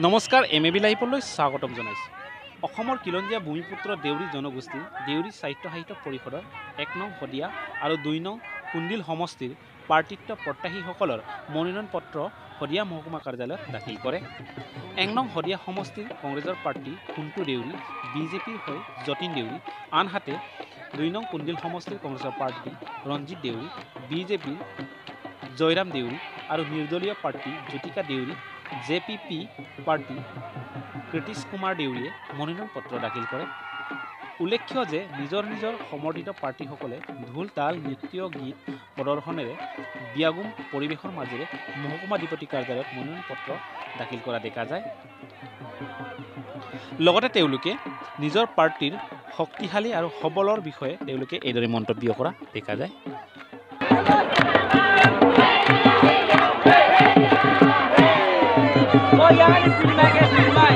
নমস্কাৰ MAB লাইভলৈ স্বাগতম জনাইছোঁ। অসমৰ কিলঞ্জীয়া ভূমিপুত্ৰ দেউৰী জনগোষ্ঠী দেউৰী সাহিত্য পৰিষদৰ ১ নং শদিয়া আৰু ২ নং কুন্দিল সমষ্টিৰ প্ৰাৰ্থিত্ব প্ৰত্যাশীসকলৰ মনোনয়ন পত্ৰ শদিয়া মহকুমা কাৰ্যালয়ত দাখিল কৰে। ১ নং শদিয়া সমষ্টিৰ কংগ্ৰেছৰ প্ৰাৰ্থী কুন্তু দেউৰী, বিজেপিৰ হৈ যতীন দেউৰী, আনহাতে ২ নং কুন্দিল সমষ্টিৰ কংগ্ৰেছৰ প্ৰাৰ্থী ৰঞ্জিত দেউৰী, বিজেপিৰ জয়ৰাম দেউৰী আৰু নিৰ্দলীয় প্ৰাৰ্থী জ্যোতিকা দেউৰী, JPP প্ৰাৰ্থী কৃতিশ কুমাৰ দেউৰীয়ে মনোনয়ন পত্ৰ দাখিল কৰে। উল্লেখ্য যে নিজৰ সমৰ্থিত প্ৰাৰ্থীসকলে ঢোল তাল নৃত্য গীত প্ৰদৰ্শনেৰে বিয়াগুম পৰিৱেশৰ মাজেৰে মহকুমাধিপতি কাৰ্যালয়ত মনোনয়ন পত্ৰ দাখিল কৰা দেখা যায়। লগতে তেওঁলোকে নিজৰ প্ৰাৰ্থীৰ শক্তিশালী আৰু সবলৰ বিষয়ে তেওঁলোকে এইদৰে মন্তব্য কৰা দেখা যায়। Oh, jangan difilmai, guys, filmai.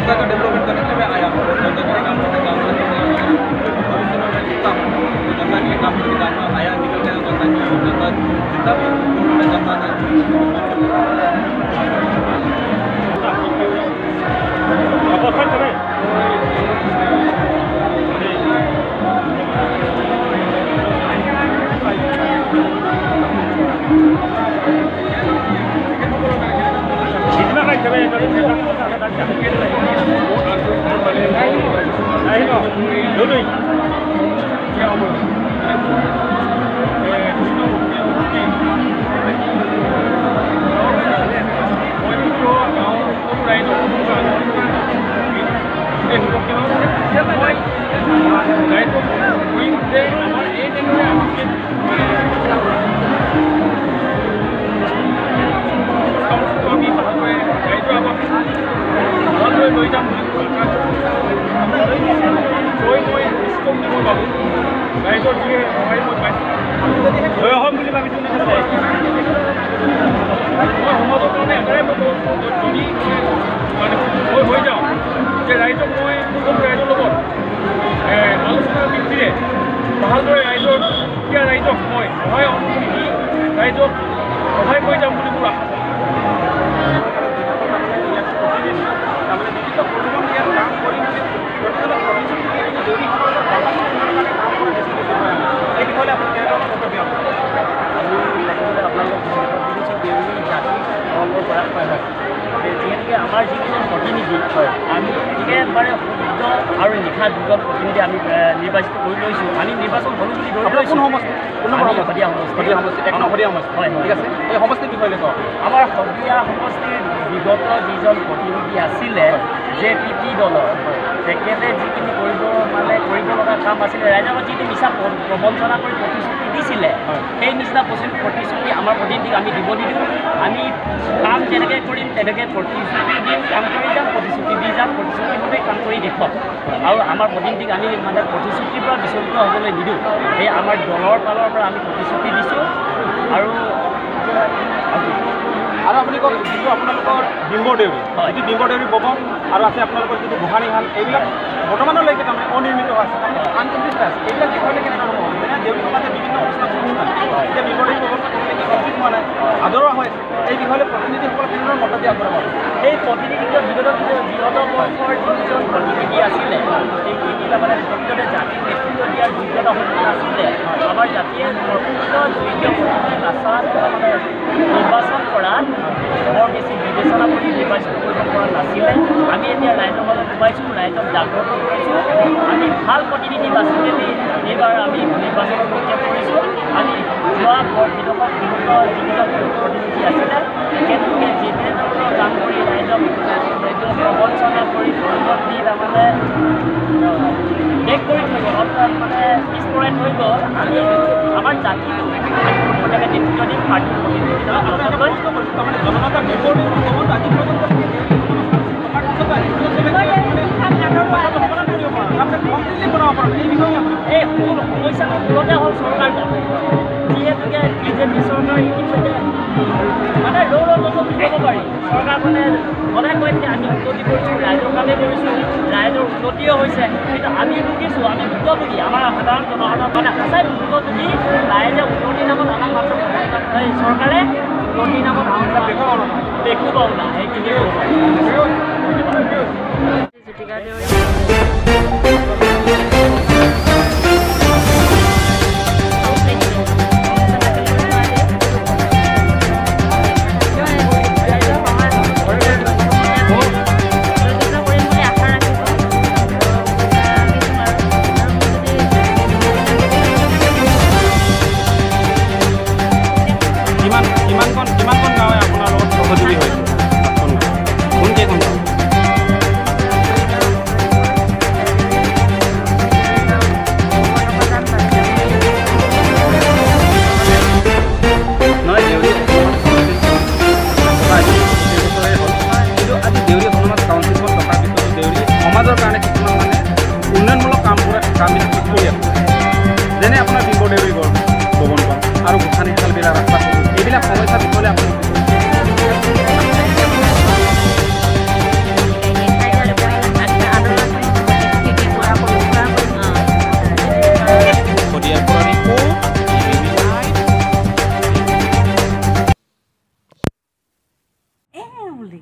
जनता का डेवलपमेंट करने के लिए मैं आया हूँ। जनता के लिए काम करने का भविष्य में मैं जीता हूँ, तो जनता के लिए काम करने का आया निकल गया। जनता की जनता जितना भी मैं जनता था আমাৰ যিকেইজন প্ৰতিনিধি আমি একেবাৰে শুদ্ধ আৰু নিশা দুজন প্ৰতিনিধি আমি নিৰ্বাচিত কৰি লৈছোঁ। আমি নিৰ্বাচন হ'লোঁ বুলি ধৰি লৈছোঁ। শদিয়া সমষ্টি 1 নং শদিয়া সমষ্টি। হয়, ঠিক আছে। এই সমষ্টিৰ বিষয়ে কওক। আমাৰ শদিয়া সমষ্টিৰ বিগত যিজন প্ৰতিনিধি আছিলে JPP দলৰ, তেখেতে যিখিনি কৰিব লগা কাম আছিলে, ৰাইজৰ যিটো মিছা প্ৰবঞ্চনা কৰি প্ৰতিশ্ৰুতি দিছিলে সেই নিচিনা প্ৰতিশ্ৰুতি আমাৰ প্ৰতিনিধিক আমি দিব নিদিওঁ আমি কাম যেনেকৈ কৰিম তেনেকৈ প্ৰতিশ্ৰুতি দিম কাম কৰি যাম প্ৰতিশ্ৰুতি দি যাম প্ৰতিশ্ৰুতিমতে কাম কৰি দেখুৱাম আৰু আমাৰ প্ৰতিনিধিক আমি মানে প্ৰতিশ্ৰুতিৰ পৰা বিচলিত হ'বলৈ নিদিওঁ সেই আমাৰ দলৰ ফালৰ পৰা আমি প্ৰতিশ্ৰুতি দিছোঁ আৰু আপুনি কওক যিটো আপোনালোকৰ ডিম্বৰ দেউৰী যিটো ডিম্বৰ দেউৰী ভৱন আৰু আছে আপোনালোকৰ যিটো গোহানিশাল এইবিলাক বৰ্তমানলৈকে তাৰমানে অনিৰ্মিত হৈ আছে আনকমপ্লিট হৈ আছে এইবিলাক বিষয়লৈ কেনেধৰণৰ হ'ব যেনে দেউৰী সমাজে বিভিন্ন অনুষ্ঠান এতিয়া ডিম্বৰ দেউৰী ভৱন কমপ্লিট হোৱা নাই আদৰোৱা হৈ আছে এই বিষয়লৈ প্ৰতিনিধিসকলক কেনেধৰণৰ মতামত আগবঢ়াব এই প্ৰতিনিধিত্ব বিগত বৰ্ষৰ যিজন প্ৰতিনিধি আছিলে সেইখিনি তাৰমানে প্ৰকৃততে জাতিক নেতৃত্ব দিয়াৰ যোগ্যতা সন্মান আছিলে আমাৰ জাতিয়ে প্ৰকৃত যোগ্য প্ৰতিনিধি নাচাত তাৰমানে নিৰ্বাচন কৰাত বৰ বেছি বিবেচনা কৰি নিৰ্বাচন কৰিব পৰা নাছিলে আমি এতিয়া ৰাইজৰ মাজত সোমাইছোঁ ৰাইজক জাগ্ৰত কৰিছোঁ আমি ভাল প্ৰতিনিধি বাছি মেলি এইবাৰ আমি নিৰ্বাচনত প্ৰত্যাহ কৰিছোঁ আমি যোৱা বিদশক বিগত যিকেইজন প্ৰতিনিধি আছিলে তেখেতলোকে যেনেধৰণৰ কাম কৰি ৰাইজক প্ৰবঞ্চনা কৰি ভোট দি তাৰমানে শেষ কৰি থৈ গ'ল অৰ্থাৎ মানে পিছপৰাই থৈ গ'ল আমি আমাৰ জাতিটো প্ৰত্যেকে নেতৃত্ব দিম পাৰ্টীৰ প্ৰতিনিধি এই সমস্যাটো মূলতে হ'ল চৰকাৰজন যিহেতুকে বিজেপি চৰকাৰ ইতিমধ্যে মানে ৰৌ বুলি ক'ব পাৰি চৰকাৰখনে সদায় কৈ থাকে আমি উন্নতি কৰিছোঁ ৰাইজৰ কামেই কৰিছোঁ ৰাইজৰ উন্নতিও হৈছে কিন্তু আমি ভুগিছোঁ আমি ভুক্তভোগী আমাৰ সাধাৰণ জনসাধাৰণ মানে সঁচাই ভুক্তভোগী ৰাইজে উন্নতিৰ নামত আমাক মাত্ৰ চৰকাৰে উন্নতিৰ নামত আমাক দেখো পাওঁ না সেইখিনিয়ে কিমানখন গাঁৱে আপোনাৰ লগত সহযোগী হৈছে কোনকেইখন গাঁও নহয় দেউৰী কিন্তু আজি দেউৰী অট'নমাছ কাউন্সিলখন থকাৰ পিছতো দেউৰী সমাজৰ কাৰণে কিছুমান মানে উন্নয়নমূলক কামবিলাক কৰি আছে যেনে আপোনাৰ ডিম্বৰ দেউৰী ভৱনখন আৰু গোসানিশালবিলাক ৰাস্তা এইবিলাক সমস্যাৰ বিষয়ে আপুনি বুলি